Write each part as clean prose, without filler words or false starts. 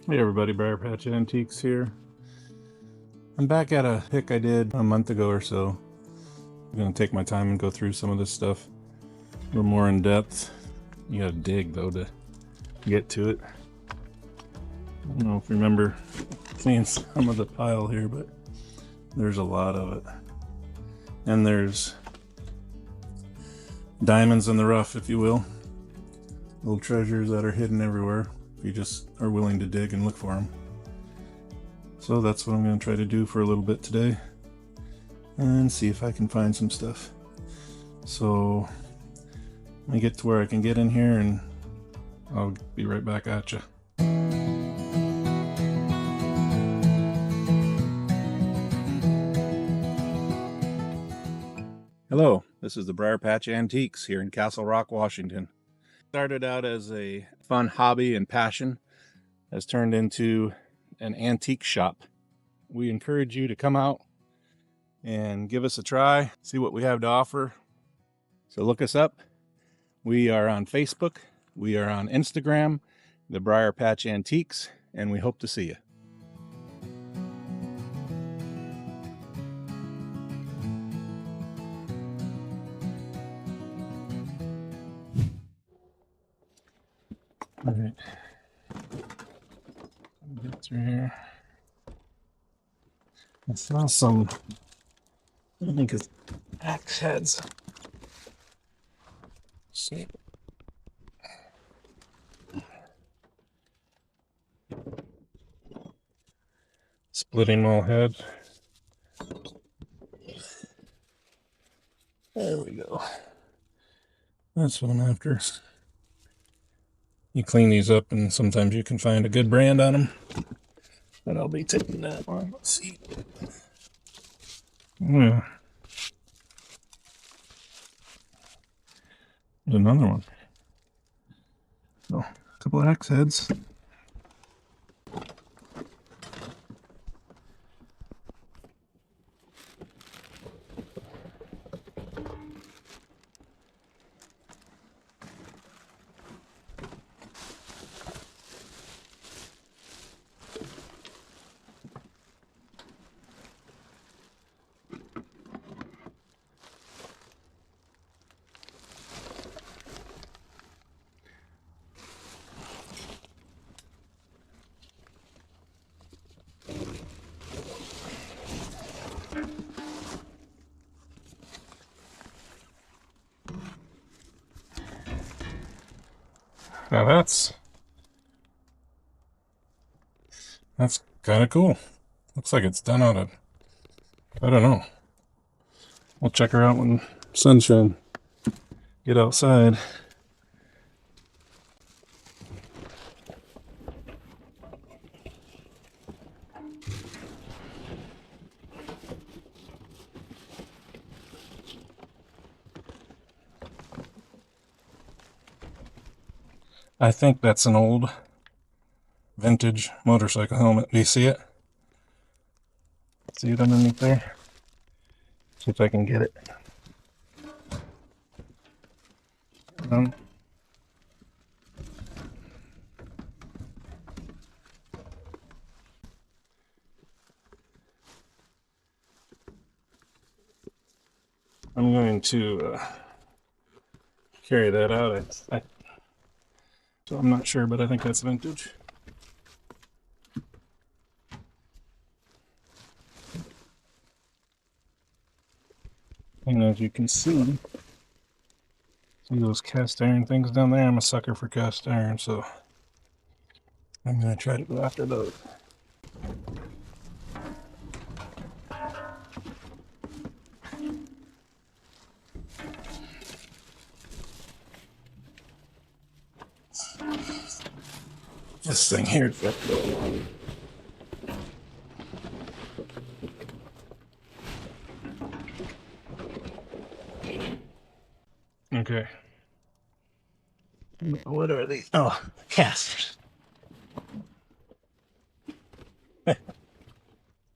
Hey everybody, Briar Patch Antiques here. I'm back at a pick I did a month ago or so. I'm going to take my time and go through some of this stuff a little more in depth. You gotta dig though to get to it. I don't know if you remember seeing some of the pile here, but there's a lot of it. And there's diamonds in the rough, if you will. Little treasures that are hidden everywhere if you just are willing to dig and look for them. So that's what I'm going to try to do for a little bit today and see if I can find some stuff. So let me get to where I can get in here and I'll be right back at you. Hello, this is the Briar Patch Antiques here in Castle Rock, Washington. Started out as a fun hobby and passion, has turned into an antique shop. We encourage you to come out and give us a try, see what we have to offer. So look us up. We are on Facebook, we are on Instagram, the Briar Patch Antiques, and we hope to see you. All right, get through here. I saw some, I think it's axe heads. See. Splitting mall head. There we go. That's what I'm after. You clean these up and sometimes you can find a good brand on them. But I'll be taking that one. Let's see. Yeah. There's another one. So, a couple of axe heads. Now that's kind of cool. Looks like it's done out of, I don't know. We'll check her out when sunshine. Get outside. I think that's an old vintage motorcycle helmet. Do you see it? See it underneath there? See if I can get it. I'm going to carry that out. So I'm not sure, but I think that's vintage. And as you can see those cast iron things down there? I'm a sucker for cast iron, so I'm going to try to go after those. This thing here. Okay. What are these? Oh, casters.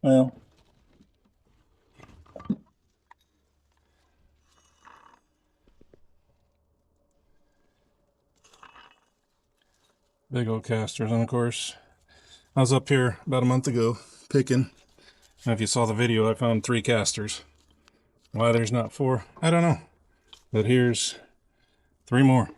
Well, big old casters, and of course I was up here about a month ago picking. And if you saw the video, I found 3 casters. Why there's not 4, I don't know. But here's 3 more.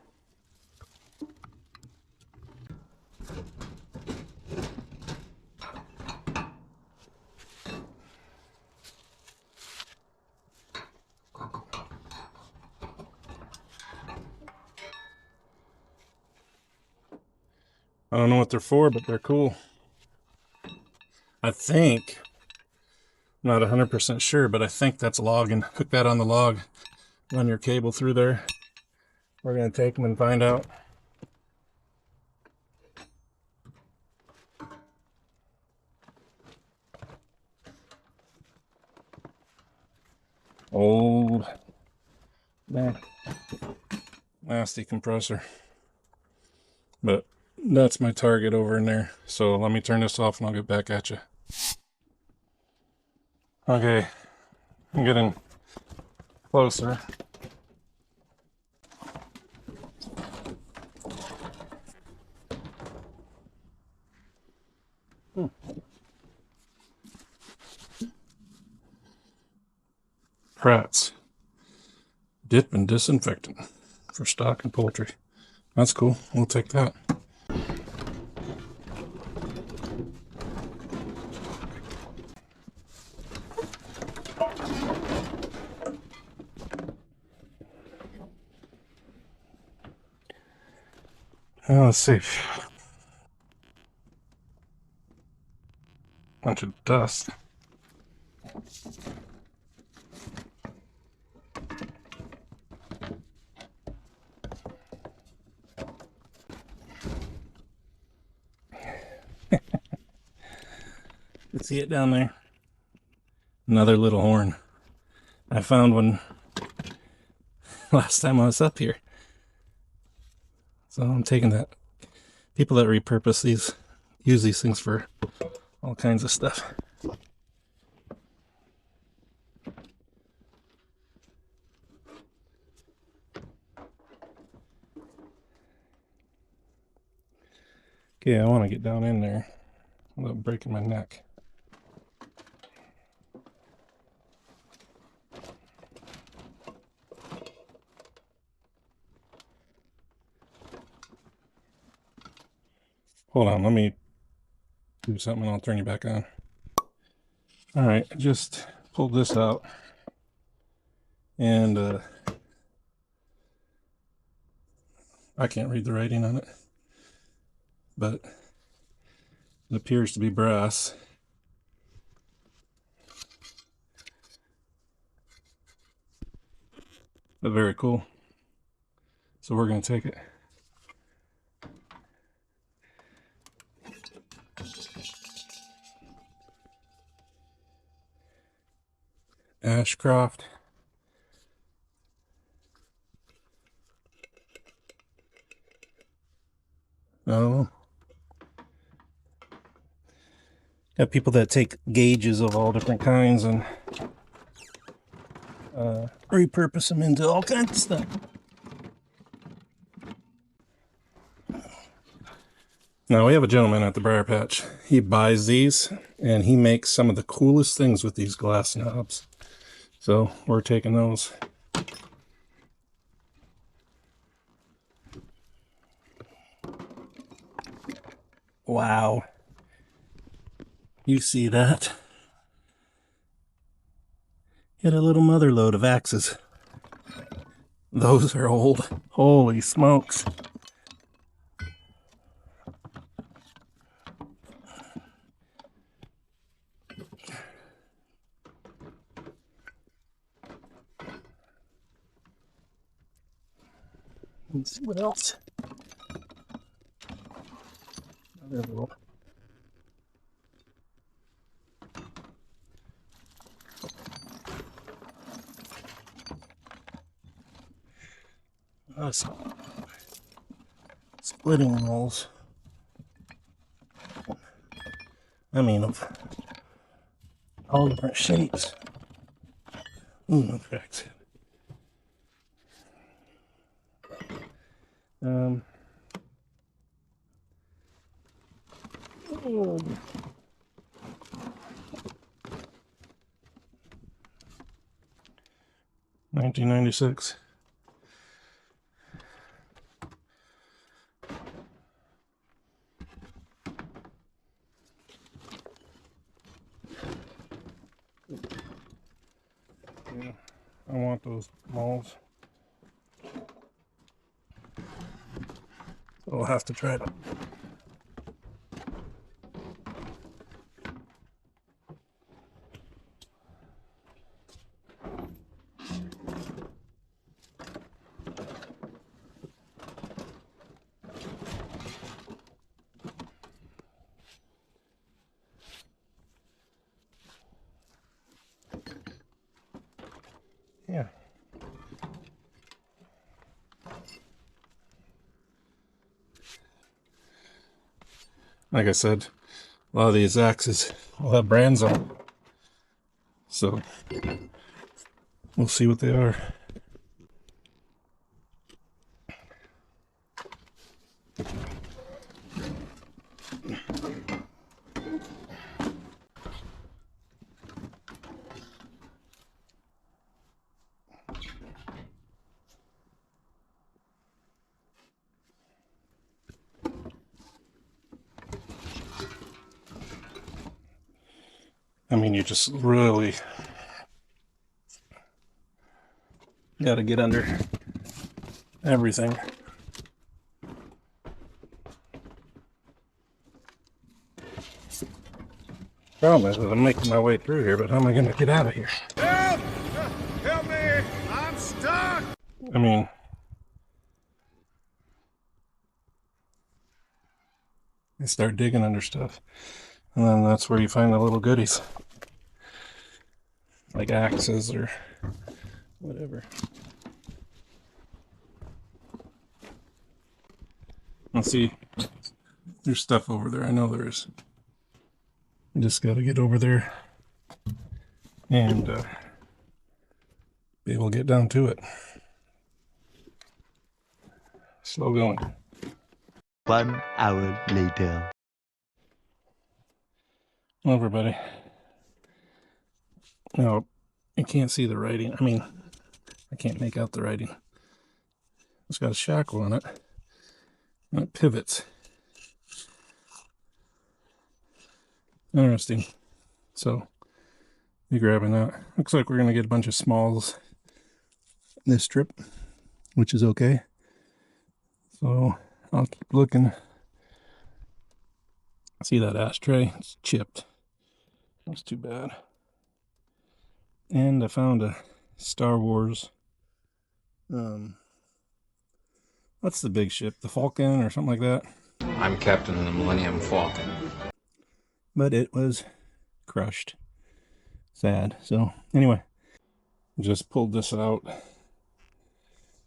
I don't know what they're for, but they're cool. I think, not 100% sure, but I think that's logging. Hook that on the log, run your cable through there. We're going to take them and find out. Old, nasty compressor. But that's my target over in there. So let me turn this off and I'll get back at you. Okay, I'm getting closer. Pratt's dip and disinfectant for stock and poultry. That's cool. We'll take that. Let's see. Bunch of dust. You see it down there? Another little horn. I found one last time I was up here. So I'm taking that. People that repurpose these use these things for all kinds of stuff. Okay, I want to get down in there without breaking my neck. Hold on, let me do something and I'll turn you back on. Alright, I just pulled this out and I can't read the writing on it, but it appears to be brass. But very cool. So we're going to take it. Ashcroft. Oh. Got people that take gauges of all different kinds and repurpose them into all kinds of stuff. Now we have a gentleman at the Briar Patch. He buys these and he makes some of the coolest things with these glass knobs. So we're taking those. Wow. You see that? Get a little mother load of axes. Those are old. Holy smokes. Let's see what else. Another little. Splitting rolls. I mean, of all different shapes. In fact. Oh. 1996. Yeah, I want those malls. So I'll have to try to. Yeah. Like I said, a lot of these axes will have brands on them. So we'll see what they are. I mean, you just really got to get under everything. Problem is, I'm making my way through here, but how am I going to get out of here? Help! Help me! I'm stuck! I mean, you start digging under stuff, and then that's where you find the little goodies, like axes or whatever. Let's see. There's stuff over there. I know there is. I just got to get over there and be able to get down to it. Slow going. 1 hour later. Well, everybody. Now, you can't see the writing. I mean, I can't make out the writing. It's got a shackle on it, and it pivots. Interesting. So, be grabbing that. Looks like we're going to get a bunch of smalls this trip, which is okay. So, I'll keep looking. See that ashtray? It's chipped. That's too bad. And I found a Star Wars. What's the big ship? The Falcon or something like that? I'm Captain of the Millennium Falcon. But it was crushed. Sad. So, anyway, just pulled this out.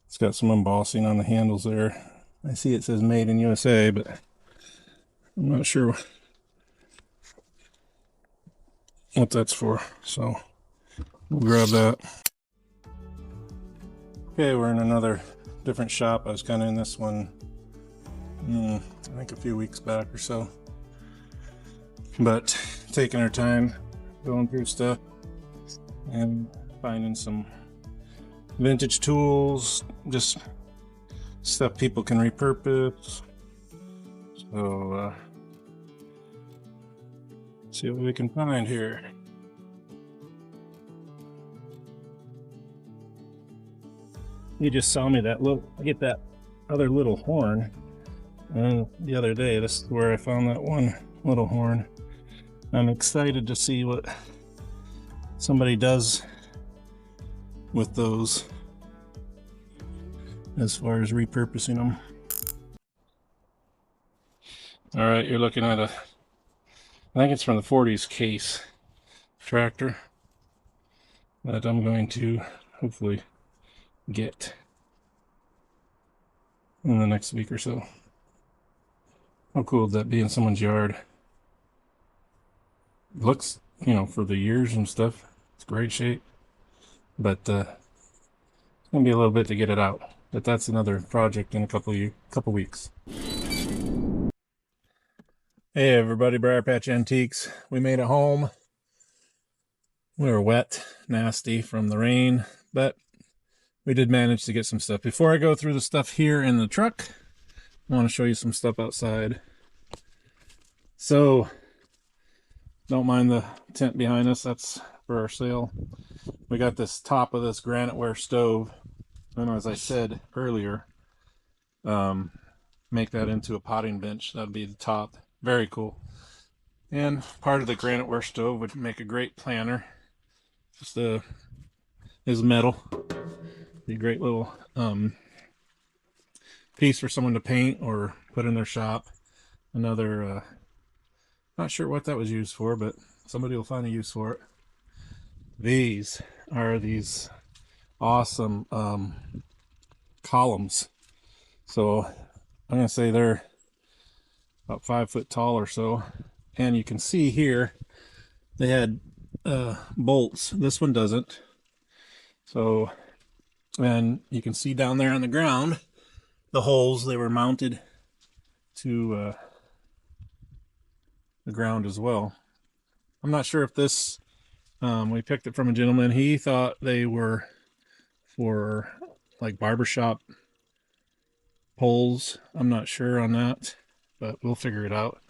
It's got some embossing on the handles there. I see it says made in USA, but I'm not sure what that's for. So, we'll grab that. Okay, we're in another different shop. I was kind of in this one, I think a few weeks back or so. But taking our time, going through stuff, and finding some vintage tools, just stuff people can repurpose. So, see what we can find here. You just saw me that little, I get that other little horn. And the other day, this is where I found that one little horn. I'm excited to see what somebody does with those as far as repurposing them. All right, you're looking at I think it's from the 40s case tractor that I'm going to hopefully get in the next week or so. How cool would that be in someone's yard? It looks, you know, for the years and stuff, it's great shape, but it's gonna be a little bit to get it out. But that's another project in a couple weeks. Hey everybody, Briar Patch Antiques. We made it home. We were wet, nasty from the rain, but we did manage to get some stuff. Before I go through the stuff here in the truck, I want to show you some stuff outside. So, don't mind the tent behind us, that's for our sale. We got this top of this graniteware stove, and as I said earlier, make that into a potting bench. That'd be the top. Very cool. And part of the graniteware stove would make a great planter. Just is metal. Be a great little piece for someone to paint or put in their shop. Another, not sure what that was used for, but somebody will find a use for it. These are these awesome columns. So I'm going to say they're about 5 foot tall or so. And you can see here they had bolts. This one doesn't. So, and you can see down there on the ground the holes. They were mounted to the ground as well. I'm not sure if this, we picked it from a gentleman. He thought they were for like barbershop poles. I'm not sure on that, but we'll figure it out.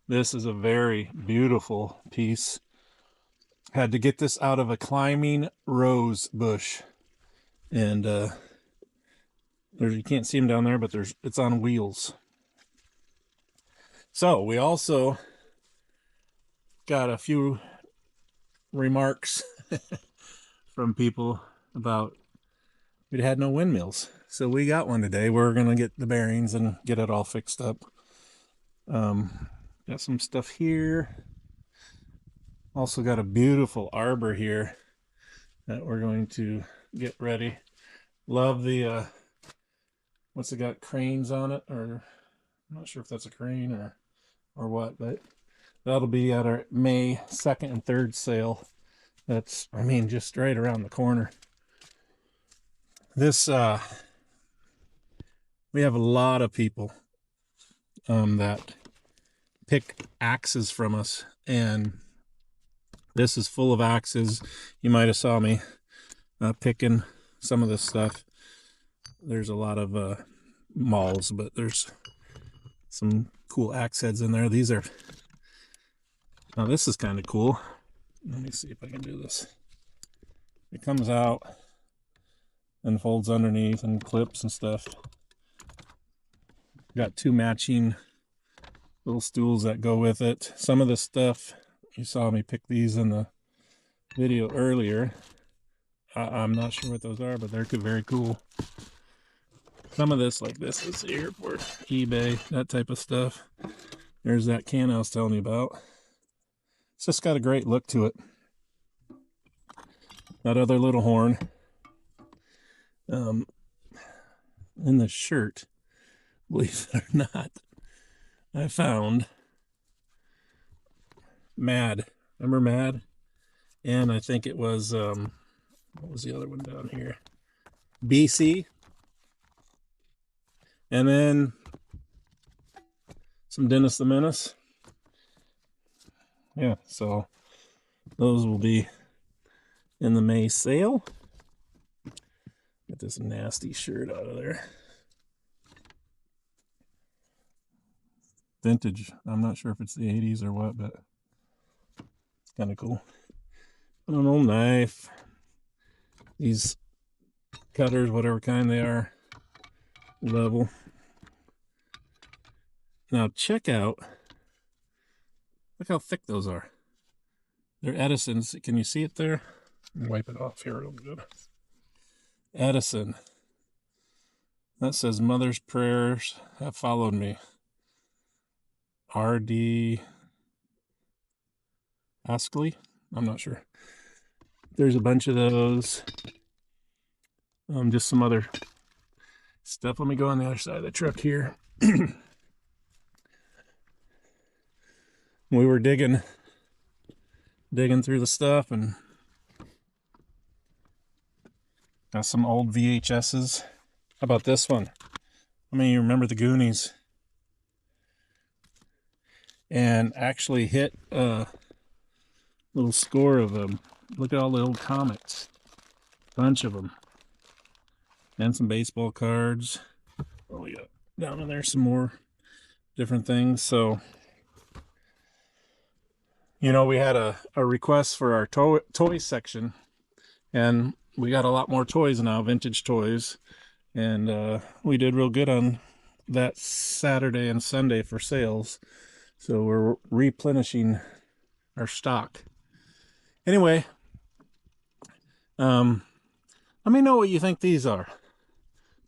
This is a very beautiful piece. Had to get this out of a climbing rose bush, and you can't see them down there, but it's on wheels. So we also got a few remarks from people about we had no windmills, so we got one today. We're gonna get the bearings and get it all fixed up. Got some stuff here. Also got a beautiful arbor here that we're going to get ready. Love the what's it got, cranes on it, or I'm not sure if that's a crane or what, but that'll be at our May 2nd and 3rd sale. That's, I mean, just right around the corner. This we have a lot of people that pick axes from us, and this is full of axes. You might have saw me picking some of this stuff. There's a lot of mauls, but there's some cool axe heads in there. These are, now this is kind of cool. Let me see if I can do this. It comes out and folds underneath and clips and stuff. Got 2 matching little stools that go with it. Some of the stuff, you saw me pick these in the video earlier. I'm not sure what those are, but they're very cool. Some of this, like this, is here for eBay, that type of stuff. There's that can I was telling you about. It's just got a great look to it. That other little horn. In the shirt, believe it or not, I found Mad. Remember Mad? And I think it was, what was the other one down here? BC. And then some Dennis the Menace. Yeah, so those will be in the May sale. Get this nasty shirt out of there. Vintage. I'm not sure if it's the 80s or what, but it's kind of cool. An old knife. These cutters, whatever kind they are, level. Now check out, look how thick those are. They're Edison's. Can you see it there? Wipe it off here real good. Edison. That says Mother's Prayers Have Followed Me. R.D. Askley? I'm not sure. There's a bunch of those. Just some other stuff. Let me go on the other side of the truck here. we were digging through the stuff and got some old VHSs. How about this one? I mean, you remember the Goonies? And actually hit a little score of them. Look at all the old comics. Bunch of them. And some baseball cards. Oh, we got down in there some more different things. So, you know, we had a request for our toy section, and we got a lot more toys now, vintage toys. And we did real good on that Saturday and Sunday for sales. So we're replenishing our stock. Anyway, let me know what you think these are.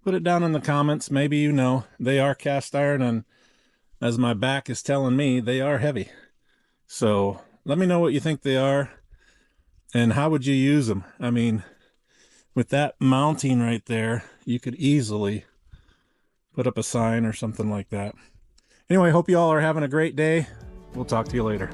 Put it down in the comments. Maybe you know. They are cast iron, and as my back is telling me, they are heavy. So let me know what you think they are, and how would you use them? I mean, with that mounting right there, you could easily put up a sign or something like that. Anyway, hope you all are having a great day. We'll talk to you later.